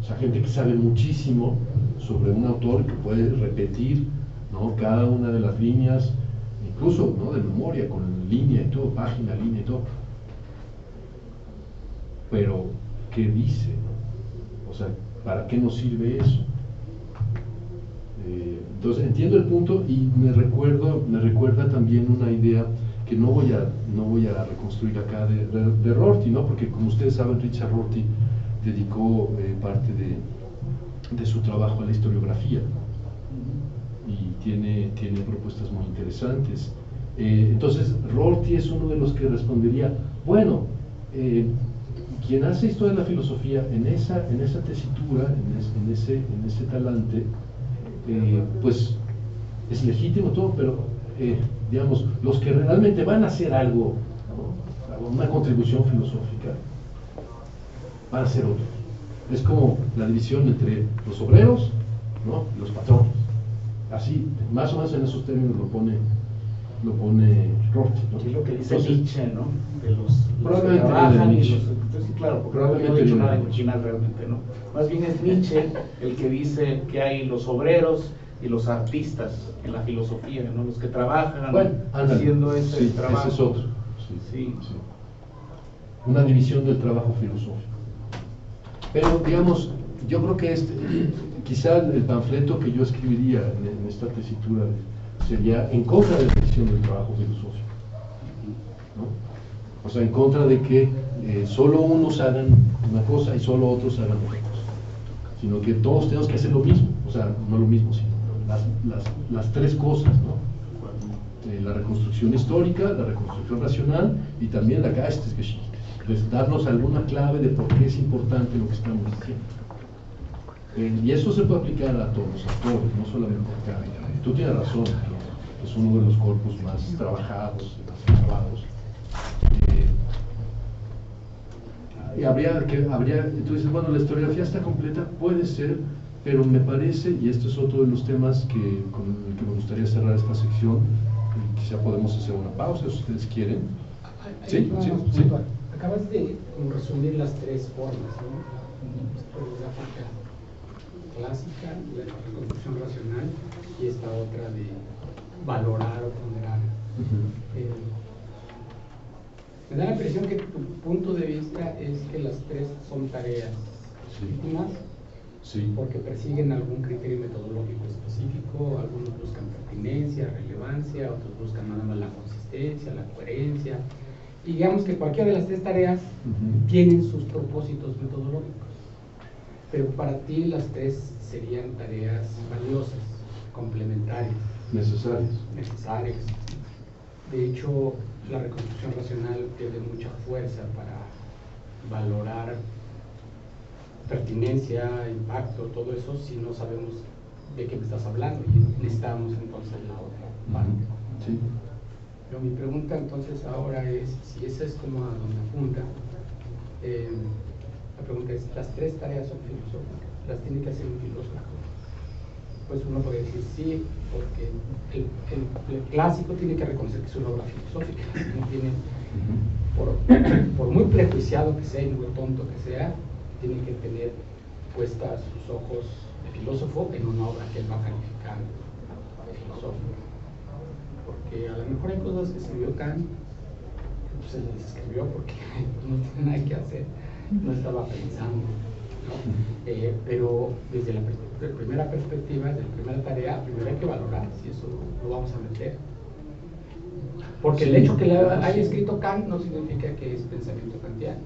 [SPEAKER 1] O sea, gente que sabe muchísimo sobre un autor, que puede repetir, ¿no? Cada una de las líneas, incluso, ¿no? De memoria, con línea y todo, página, línea y todo. Pero, ¿qué dice, no? O sea, ¿para qué nos sirve eso? Entonces entiendo el punto, y me recuerda también una idea que no voy a reconstruir acá de Rorty, ¿no? Porque como ustedes saben, Richard Rorty dedicó parte de su trabajo a la historiografía y tiene propuestas muy interesantes. Entonces Rorty es uno de los que respondería, bueno, quien hace historia de la filosofía en esa tesitura, en ese talante, pues es legítimo todo, pero digamos, los que realmente van a hacer algo, ¿no? Una contribución filosófica, van a ser otros. Es como la división entre los obreros, ¿no? Y los patrones. Así, más o menos en esos términos lo pone Rorty, ¿no?
[SPEAKER 4] Es lo que dice
[SPEAKER 1] Entonces,
[SPEAKER 4] Nietzsche, ¿no? De los
[SPEAKER 1] probablemente
[SPEAKER 4] que trabajan
[SPEAKER 1] de
[SPEAKER 4] y
[SPEAKER 1] Nietzsche.
[SPEAKER 4] entonces, claro, porque
[SPEAKER 1] Probablemente
[SPEAKER 4] no he dicho
[SPEAKER 1] de
[SPEAKER 4] nada en
[SPEAKER 1] Nietzsche.
[SPEAKER 4] original realmente, ¿no? Más bien es Nietzsche el que dice que hay los obreros y los artistas en la filosofía, ¿no? Los que trabajan
[SPEAKER 1] bueno, ándale.
[SPEAKER 4] haciendo ese
[SPEAKER 1] Sí,
[SPEAKER 4] trabajo.
[SPEAKER 1] ese es otro.
[SPEAKER 4] Sí.
[SPEAKER 1] Una división del trabajo filosófico. Pero, digamos, yo creo que quizá el panfleto que yo escribiría en esta tesitura sería en contra de la división del trabajo filosófico, ¿no? O sea, en contra de que solo unos hagan una cosa y solo otros hagan otra cosa, sino que todos tenemos que hacer lo mismo, o sea, no lo mismo, sino las tres cosas, ¿no? La reconstrucción histórica, la reconstrucción racional y también la Geistesgeschichte. Pues darnos alguna clave de por qué es importante lo que estamos diciendo. Y eso se puede aplicar a todos los autores, no solamente acá. Tú tienes razón, que es uno de los corpus más trabajados, más acabados. Y tú dices, bueno, la historiografía está completa, puede ser, pero me parece, y esto es otro de los temas con el que me gustaría cerrar esta sección, y quizá podemos hacer una pausa si ustedes quieren. Sí.
[SPEAKER 2] Acabas de resumir las tres formas, ¿no? Historiográfica clásica, la reconstrucción racional, y esta otra de valorar o ponderar. Me da la impresión que tu punto de vista es que las tres son tareas legítimas, porque persiguen algún criterio metodológico específico, algunos buscan pertinencia, relevancia, otros buscan nada más la consistencia, la coherencia, y digamos que cualquiera de las tres tareas tienen sus propósitos metodológicos, pero para ti las tres serían tareas valiosas, complementarias, necesarias. De hecho, la reconstrucción racional pierde mucha fuerza para valorar pertinencia, impacto, todo eso, si no sabemos de qué me estás hablando, y necesitamos entonces la otra parte.
[SPEAKER 1] Sí.
[SPEAKER 2] Pero mi pregunta entonces ahora es, si esa es como a donde apunta, la pregunta es, ¿las tres tareas son filosóficas? ¿Las tiene que hacer un filósofo? Pues uno puede decir sí, porque el clásico tiene que reconocer que es una obra filosófica, no tiene, por muy prejuiciado que sea y muy tonto que sea, tiene que tener puestas sus ojos de filósofo en una obra que él va a calificar de filosófica. Porque a lo mejor hay cosas que escribió Kant, pues se las escribió porque no tiene nada que hacer, no estaba pensando, ¿no? Pero desde la primera perspectiva, desde la primera tarea, primero hay que valorar si eso lo vamos a meter. Porque el hecho que haya escrito Kant no significa que es pensamiento kantiano.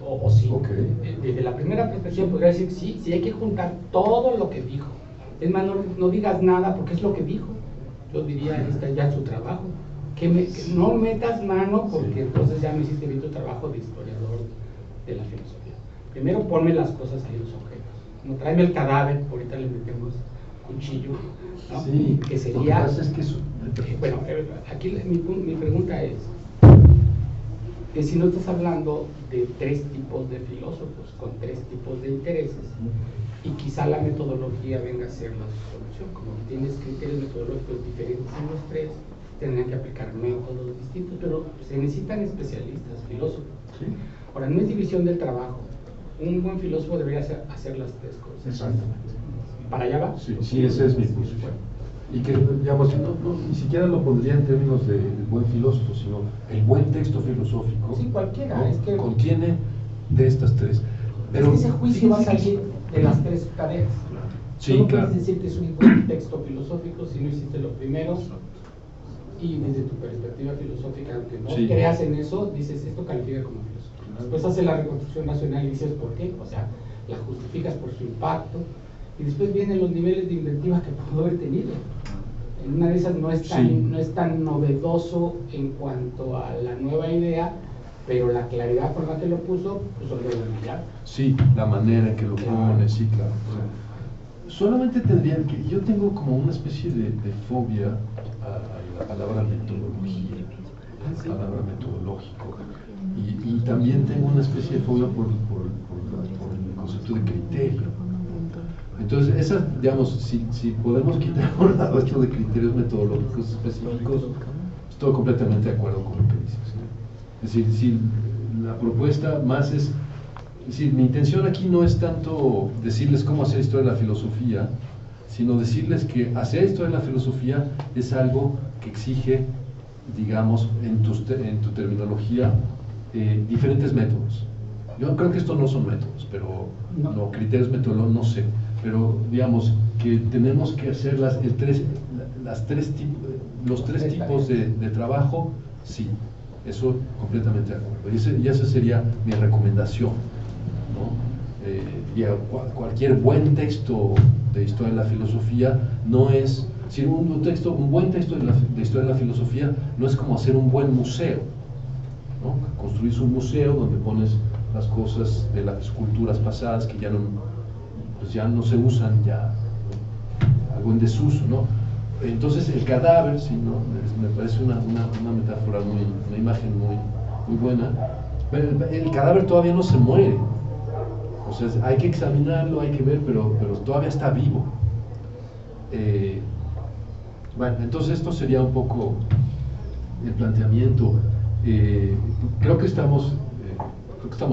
[SPEAKER 2] O sí. Desde la primera perspectiva podría decir sí hay que juntar todo lo que dijo. Es más, no digas nada porque es lo que dijo. Yo diría, está ya su trabajo. Que no metas mano porque entonces ya no hiciste bien tu trabajo de historiador de la filosofía. Primero ponme las cosas ahí en los objetos. No, tráeme el cadáver, ahorita le metemos cuchillo, ¿no?
[SPEAKER 1] Sí,
[SPEAKER 2] que sería.
[SPEAKER 1] lo que pasa es que
[SPEAKER 2] bueno, aquí mi pregunta es: si no estás hablando de tres tipos de filósofos con tres tipos de intereses, y quizá la metodología venga a ser la solución. Como tienes criterios metodológicos diferentes en los tres, tendrán que aplicar métodos distintos, pero se necesitan especialistas, filósofos.
[SPEAKER 1] Sí.
[SPEAKER 2] Ahora, no es división del trabajo. Un buen filósofo debería hacer las tres cosas.
[SPEAKER 1] Exactamente.
[SPEAKER 2] ¿Para allá va?
[SPEAKER 1] Sí, sí, esa es mi posición. Y que, digamos, ni siquiera lo pondría en términos de buen filósofo, sino el buen texto filosófico.
[SPEAKER 2] Sí, cualquiera.
[SPEAKER 1] ¿no?
[SPEAKER 2] Es que
[SPEAKER 1] contiene de estas tres. Pero
[SPEAKER 2] es que ese juicio va a salir de las tres tareas.
[SPEAKER 1] Sí,
[SPEAKER 2] Tú no
[SPEAKER 1] claro.
[SPEAKER 2] puedes decir que es un buen texto filosófico si no hiciste lo primero. Y desde tu perspectiva filosófica, aunque no
[SPEAKER 1] Sí.
[SPEAKER 2] creas en eso, dices, esto califica como filosofía. Después haces la reconstrucción racional y dices, ¿por qué? O sea, la justificas por su impacto. Y después vienen los niveles de inventiva que pudo haber tenido. En una de esas no es tan,
[SPEAKER 1] Sí.
[SPEAKER 2] no es tan novedoso en cuanto a la nueva idea, pero la claridad con la que lo puso, pues lo debe brillar.
[SPEAKER 1] Sí, la manera en que lo pone, sí, claro. Solamente tendría que, yo tengo como una especie de fobia a la palabra metodología, palabra metodológico, y también tengo una especie de fobia por el concepto de criterio. Entonces, esas, digamos, si podemos quitar por lado esto de criterios metodológicos específicos, estoy completamente de acuerdo con lo que dices, ¿no? Es decir, si la propuesta más es decir, mi intención aquí no es tanto decirles cómo hacer historia de la filosofía, sino decirles que hacer historia de la filosofía es algo que exige, digamos, en tu terminología, diferentes métodos. Yo creo que estos no son métodos, pero no, criterios metodológicos, no sé, pero digamos que tenemos que hacer los tres tipos de trabajo, sí, eso completamente de acuerdo. Y esa sería mi recomendación, ¿no? Cualquier buen texto de historia de la filosofía no es, si un buen texto de historia de la filosofía no es como hacer un buen museo, ¿no? Construís un museo donde pones las cosas de las culturas pasadas que ya no se usan, ya, ¿no? Algo en desuso, ¿no? Entonces el cadáver, sí, ¿no? Me parece una metáfora, una imagen muy buena, pero el cadáver todavía no se muere. O sea, hay que examinarlo, hay que ver, pero todavía está vivo. Bueno, entonces esto sería un poco el planteamiento. Creo que estamos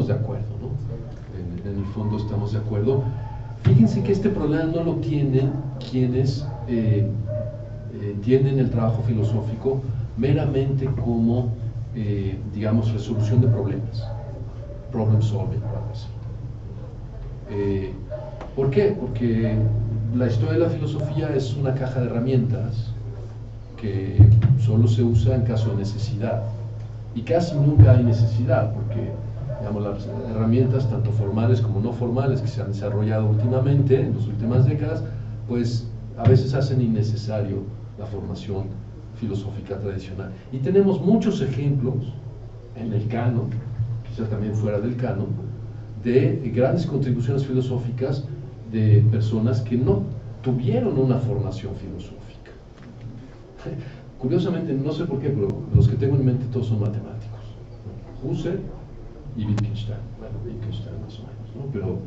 [SPEAKER 1] de acuerdo, ¿no? En el fondo estamos de acuerdo. Fíjense que este problema no lo tienen quienes entienden el trabajo filosófico meramente como, digamos, resolución de problemas, problem solving, algo así. ¿Por qué? Porque la historia de la filosofía es una caja de herramientas que solo se usa en caso de necesidad, y casi nunca hay necesidad, porque digamos, las herramientas tanto formales como no formales que se han desarrollado últimamente, en las últimas décadas, pues a veces hacen innecesario la formación filosófica tradicional. Y tenemos muchos ejemplos en el canon, quizá también fuera del canon, de grandes contribuciones filosóficas de personas que no tuvieron una formación filosófica. Curiosamente, no sé por qué, pero los que tengo en mente todos son matemáticos, ¿no? Husserl y Wittgenstein, bueno, Wittgenstein más o menos, ¿no? Pero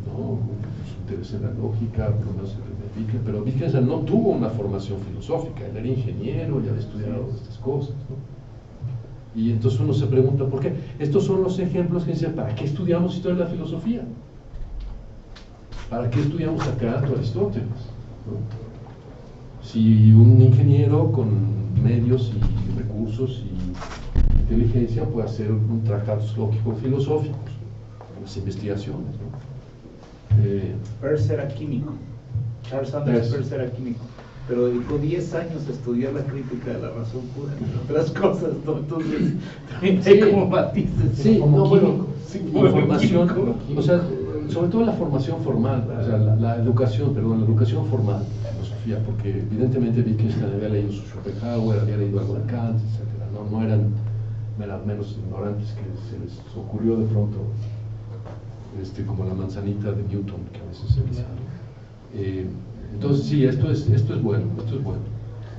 [SPEAKER 1] no, su interés en la lógica, por lo menos pero Wittgenstein no tuvo una formación filosófica, él era ingeniero y había estudiado estas cosas, ¿no? Y entonces uno se pregunta por qué. Estos son los ejemplos que dicen, ¿para qué estudiamos historia de la filosofía? ¿Para qué estudiamos a Kant o Aristóteles? ¿No? Si un ingeniero con medios y recursos y inteligencia puede hacer un tratados lógico-filosóficos, unas investigaciones, ¿no?
[SPEAKER 4] Peirce era químico, Charles Sanders Peirce era químico, pero dedicó 10 años a estudiar la crítica de la razón pura, entre otras cosas, ¿no? Entonces también hay como matices.
[SPEAKER 1] Sí,
[SPEAKER 4] como
[SPEAKER 1] no,
[SPEAKER 4] químico,
[SPEAKER 1] bueno,
[SPEAKER 4] sí,
[SPEAKER 1] información,
[SPEAKER 4] químico.
[SPEAKER 1] o sea, sobre todo la formación formal, o sea, la educación formal, filosofía, porque evidentemente Wittgenstein había leído su Schopenhauer, había leído algo de Kant, etcétera, no eran menos ignorantes que se les ocurrió de pronto, como la manzanita de Newton, que a veces se dice, ¿no? Entonces sí, esto es bueno,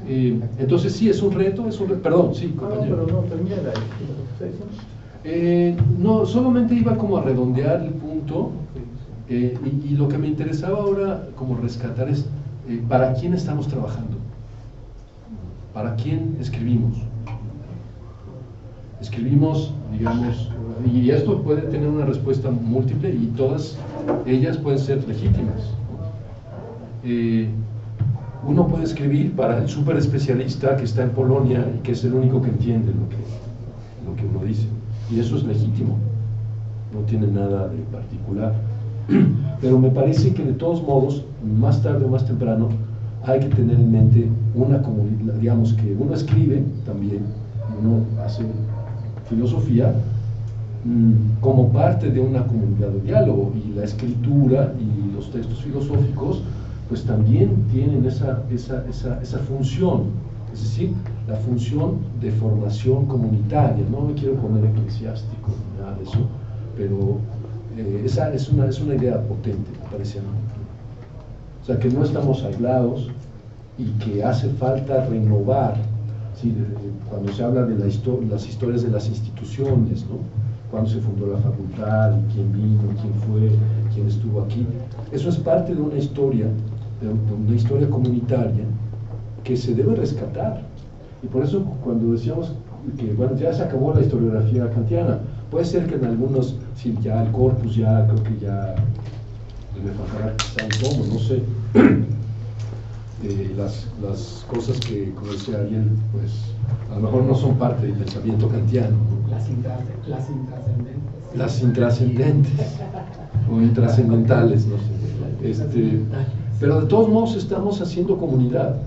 [SPEAKER 1] Entonces sí, es un reto, perdón, sí, compañero.
[SPEAKER 5] No, pero no, termina la
[SPEAKER 1] no, solamente iba como a redondear el punto, y lo que me interesaba ahora como rescatar es ¿para quién estamos trabajando? ¿Para quién escribimos? Escribimos, digamos, y esto puede tener una respuesta múltiple y todas ellas pueden ser legítimas. Uno puede escribir para el súper especialista que está en Polonia y que es el único que entiende lo que uno dice, y eso es legítimo, no tiene nada de particular. Pero me parece que de todos modos, más tarde o más temprano, hay que tener en mente una comunidad, digamos que uno escribe también, uno hace filosofía como parte de una comunidad de diálogo, y la escritura y los textos filosóficos pues también tienen esa función, es decir, la función de formación comunitaria. No me quiero poner eclesiástico ni nada de eso, pero esa es una idea potente, me parece a mí. O sea, que no estamos aislados y que hace falta renovar, ¿sí? Cuando se habla de las historias de las instituciones, ¿no? Cuándo se fundó la facultad, quién vino, quién fue, quién estuvo aquí. Eso es parte de una historia comunitaria que se debe rescatar. Y por eso cuando decíamos que bueno, ya se acabó la historiografía kantiana, puede ser que en algunos, sí, ya el corpus, ya creo que ya me faltará quizá un tomo, no sé. Las cosas que, como decía Ariel, pues a lo mejor no son parte del pensamiento kantiano, ¿no? Las intrascendentes o intrascendentales, no sé. Pero de todos modos estamos haciendo comunidad,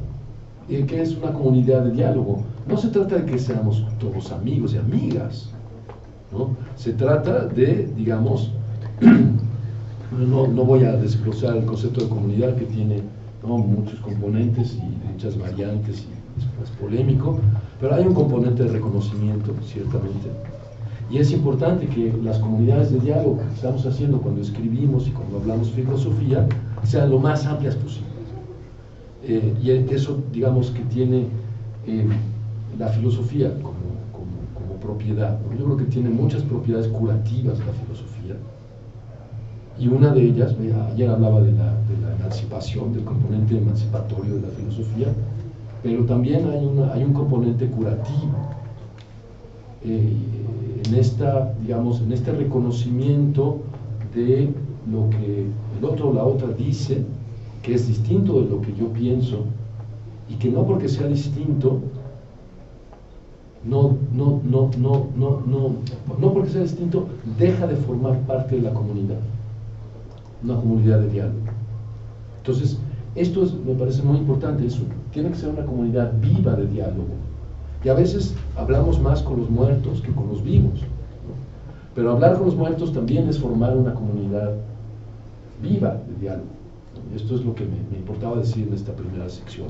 [SPEAKER 1] que es una comunidad de diálogo. No se trata de que seamos todos amigos y amigas, ¿no? Se trata de, digamos, no voy a desglosar el concepto de comunidad, que tiene, ¿no?, muchos componentes y muchas variantes, y es polémico, pero hay un componente de reconocimiento, ciertamente. Y es importante que las comunidades de diálogo que estamos haciendo cuando escribimos y cuando hablamos filosofía sean lo más amplias posibles. Y eso, digamos, que tiene la filosofía como propiedad, ¿no? Yo creo que tiene muchas propiedades curativas la filosofía, y una de ellas, ayer hablaba de la emancipación, del componente emancipatorio de la filosofía, pero también hay un componente curativo. En este reconocimiento de lo que el otro o la otra dice, que es distinto de lo que yo pienso, y que no porque sea distinto, no porque sea distinto, deja de formar parte de la comunidad, una comunidad de diálogo. Entonces, esto me parece muy importante, eso tiene que ser una comunidad viva de diálogo. Y a veces hablamos más con los muertos que con los vivos, ¿no? Pero hablar con los muertos también es formar una comunidad viva de diálogo, ¿no? Y esto es lo que me importaba decir en esta primera sección.